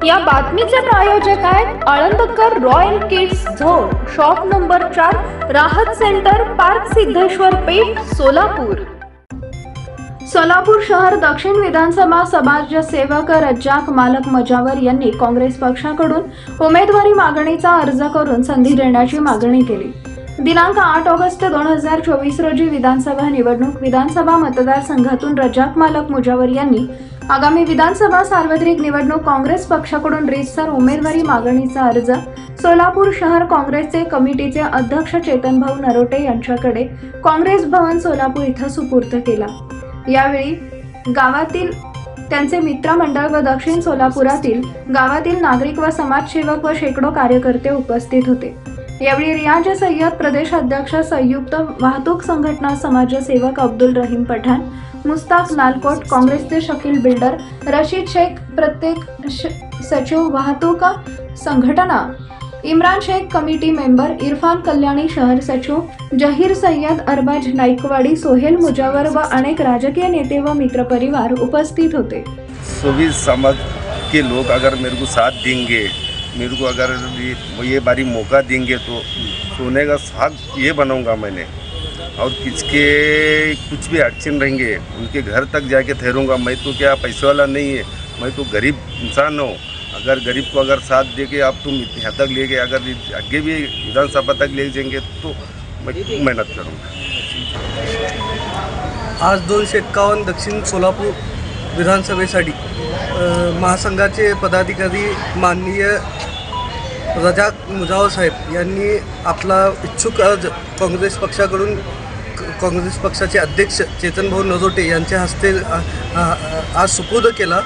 या बातमीचे प्रायोजक आहेत Alandkar royal kids zone, shop number 4, Rahat centre, park Siddheshwar Peth, Solapur. Solapur शहर दक्षिण विधानसभा समाजसेवक रज्जाक मालक मुजावर यांनी काँग्रेस पक्षाकडून उमेदवारी मागणीचा अर्ज करून संधी देण्याची मागणी केली। दिनांक 8 ऑगस्ट 2024 रोजी विधानसभा निवडणूक विधानसभा मतदारसंघातून रज्जाक मालक मुजावर यांनी आगामी विधानसभा सार्वत्रिक निवडणूक काँग्रेस पक्षाकडून रीतसर उमेदवारी मागणीचा अर्ज सोलापूर शहर काँग्रेसचे कमिटीचे अध्यक्ष चेतनभाऊ नरोटे यांच्याकडे काँग्रेस भवन सोलापूर इथं सुपूर्द केला। यावेळी गावातील त्यांचे मित्रमंडळ व दक्षिण सोलापुरातील गावातील नागरिक व समाजसेवक व शेकडो कार्यकर्ते उपस्थित होते। यावेळी रियाज सय्यद, प्रदेश अध्यक्ष, संयुक्त वाहतूक संघटना समाजसेवक अब्दुल रहीम पठाण, मुस्ताक नालकोट, काँग्रेसचे शकील बिल्डर, रशीद शेख, प्रत्येक सचिव वाहतूक संघटना, इम्रान शेख कमिटी मेंबर, इरफान कल्याणी शहर सचिव, जहीर सय्यद, अरबाज नाईकवाडी, सोहेल मुजावर व अनेक राजकीय नेते व मित्रपरिवार उपस्थित होते। सभी समाज के लोग अगर मेरे को साथ देंगे, मेरे को अगर ये बारी मौका देंगे तो सोने का साग ये बनाऊंगा मैंने। और किसके कुछ भी अड़चन रहेंगे उनके घर तक जाके ठहरूंगा। मैं तो क्या पैसे वाला नहीं है, मैं तो गरीब इंसान हूँ। अगर गरीब को अगर साथ दे के आप तुम यहाँ तक ले गए, अगर आगे भी विधानसभा तक ले जाएंगे तो मैं मेहनत करूँगा। आज 251 दक्षिण सोलापूर विधानसभेसाठी महासंघाचे पदाधिकारी माननीय रजाक मुजावर साहेब यांनी आपला इच्छुक अर्ज काँग्रेस पक्षाकडून काँग्रेस पक्षाचे अध्यक्ष चेतनभाऊ नरोटे यांच्या हस्ते आज सुपूर्द केला।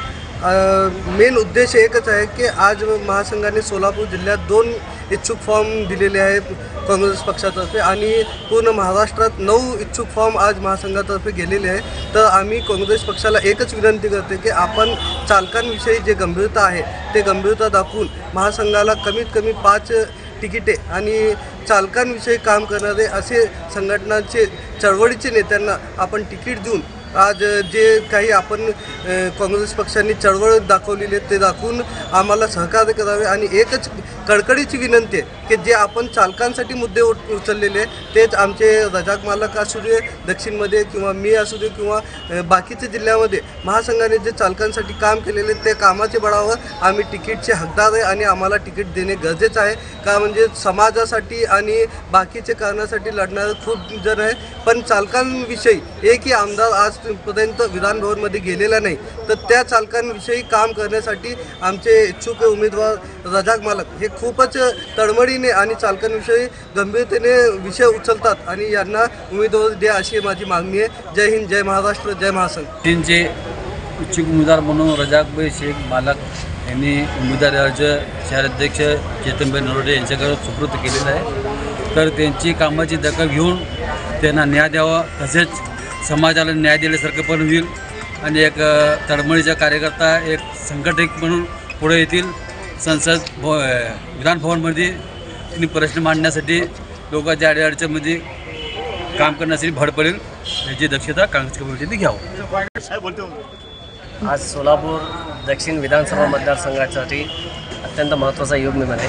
मेन उद्देश एकच आहे की आज महासंघाने सोलापूर जिल्ह्यात 2 इच्छुक फॉर्म दिलेले आहेत काँग्रेस पक्षातर्फे आणि पूर्ण महाराष्ट्रात 9 इच्छुक फॉर्म आज महासंघातर्फे गेलेले आहे। तर आम्ही काँग्रेस पक्षाला एकच विनंती करते की आपण चालकांविषयी जे गंभीरता आहे ते गंभीरता दाखवून महासंघाला कमीत कमी 5 तिकिटे आणि चालकांविषयी काम करणारे असे संघटनांचे चळवळीचे नेत्यांना आपण तिकीट देऊन आज जे काही आपण काँग्रेस पक्षांनी चळवळ दाखवलेली ते दाखवून आम्हाला सहकार्य करावे। आणि एकच कळकळीची विनंती आहे की जे आपण चालकांसाठी मुद्दे उचललेले तेच आमचे रजाक मालक असू दे दक्षिणमध्ये किंवा मी असू दे किंवा बाकीच्या जिल्ह्यामध्ये महासंघाने जे चालकांसाठी काम केलेले ते कामाचे बळावर आम्ही तिकीटचे हकदार आहे आणि आम्हाला तिकीट देणे गरजेचं आहे। का म्हणजे समाजासाठी आणि बाकीचे कारणासाठी लढणारे खूप जण आहे, पण चालकांविषयी एकही आमदार आजपर्यंत विधानभवनमध्ये गेलेला नाही। तर त्या चालकांविषयी काम करण्यासाठी आमचे इच्छुक उमेदवार रजाक मालक हे खूपच तळमळीने आणि चालकांविषयी गंभीरतेने विषय उचलतात आणि यांना उमेदवारी द्या अशी माझी मागणी आहे। जय हिंद, जय महाराष्ट्र, जय महासंघ। तीनचे इच्छुक उमेदवार म्हणून रजाकभाई शेख मालक यांनी उमेदवारी अर्ज शहराध्यक्ष चेतनभाई नरोटे यांच्याकडे सुपूर्द केलेला आहे। तर त्यांची कामाची दखल घेऊन त्यांना न्याय द्यावा, तसेच समाजाला न्याय दिल्यासारखं पण होईल आणि एक तळमळीचा कार्यकर्ता, एक संघटक म्हणून पुढे येतील। संसद विधानभवनमध्ये त्यांनी प्रश्न मांडण्यासाठी लोकांच्या अडचणीमध्ये काम करण्यासाठी भर पडेल याची दक्षता काँग्रेस कमिटीने घ्यावं। आज सोलापूर दक्षिण विधानसभा मतदारसंघासाठी अत्यंत महत्त्वाचा युग आहे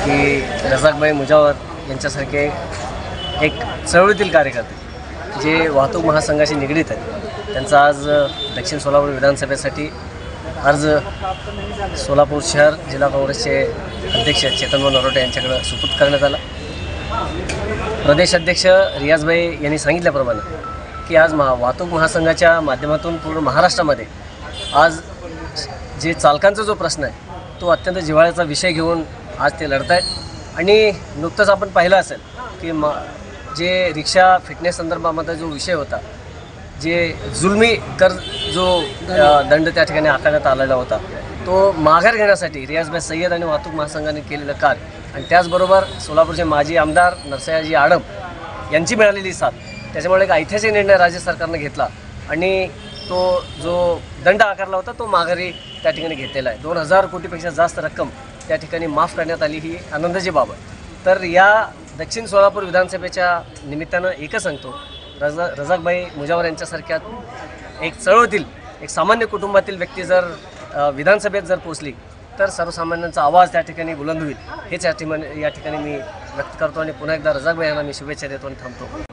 की रजाकभाई मुजावर यांच्यासारखे एक चळवळीतील कार्यकर्ते जे वाहतूक महासंघाशी निगडीत आहेत त्यांचा आज दक्षिण सोलापूर विधानसभेसाठी अर्ज सोलापूर शहर जिल्हा काँग्रेसचे अध्यक्ष चेतनभाऊ नरोटे यांच्याकडे सुपूर्द करण्यात आला। प्रदेश अध्यक्ष रियाजभाई यांनी सांगितल्याप्रमाणे की आज वाहतूक महासंघाच्या माध्यमातून पूर्ण महाराष्ट्रामध्ये आज जे चालकांचा जो प्रश्न आहे तो अत्यंत जिव्हाळ्याचा विषय घेऊन आज ते लढत आहेत। आणि नुकतंच आपण पाहिलं असेल की जे रिक्षा फिटनेस संदर्भामध्ये जो विषय होता, जे जुलमी कर जो दंड त्या ठिकाणी आकारण्यात आलेला होता तो माघार घेण्यासाठी रियाजभाई सय्यद आणि वाहतूक महासंघाने केलेलं कार्य आणि त्याचबरोबर सोलापूरचे माजी आमदार नरसयाजी आडम यांची मिळालेली साथ, त्याच्यामुळे एक ऐतिहासिक निर्णय राज्य सरकारने घेतला आणि तो जो दंड आकारला होता तो माघारी त्या ठिकाणी घेतलेला आहे। 2000 कोटीपेक्षा जास्त रक्कम त्या ठिकाणी माफ करण्यात आली, ही आनंदाची बाब आहे। तर या दक्षिण सोलापूर विधानसभेच्या निमित्तानं एकच सांगतो, रजाकभाई मुजावर यांच्यासारख्या एक चळवळीतील एक सामान्य कुटुंबातील व्यक्ती जर विधानसभेत जर पोचली तर सर्वसामान्यांचा आवाज त्या ठिकाणी बुलंद होईल हेच या ठिकाणी मी व्यक्त करतो आणि पुन्हा एकदा रजाकभाई यांना मी शुभेच्छा देतो आणि थांबतो.